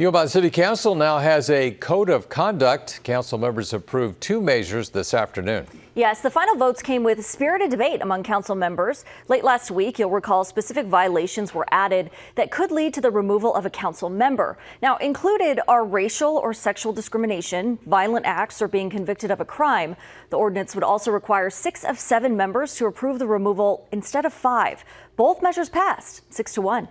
The Omaha City Council now has a code of conduct. Council members approved 2 measures this afternoon. Yes, the final votes came with spirited debate among council members. Late last week, you'll recall specific violations were added that could lead to the removal of a council member. Now, included are racial or sexual discrimination, violent acts, or being convicted of a crime. The ordinance would also require 6 of 7 members to approve the removal instead of 5. Both measures passed 6-1.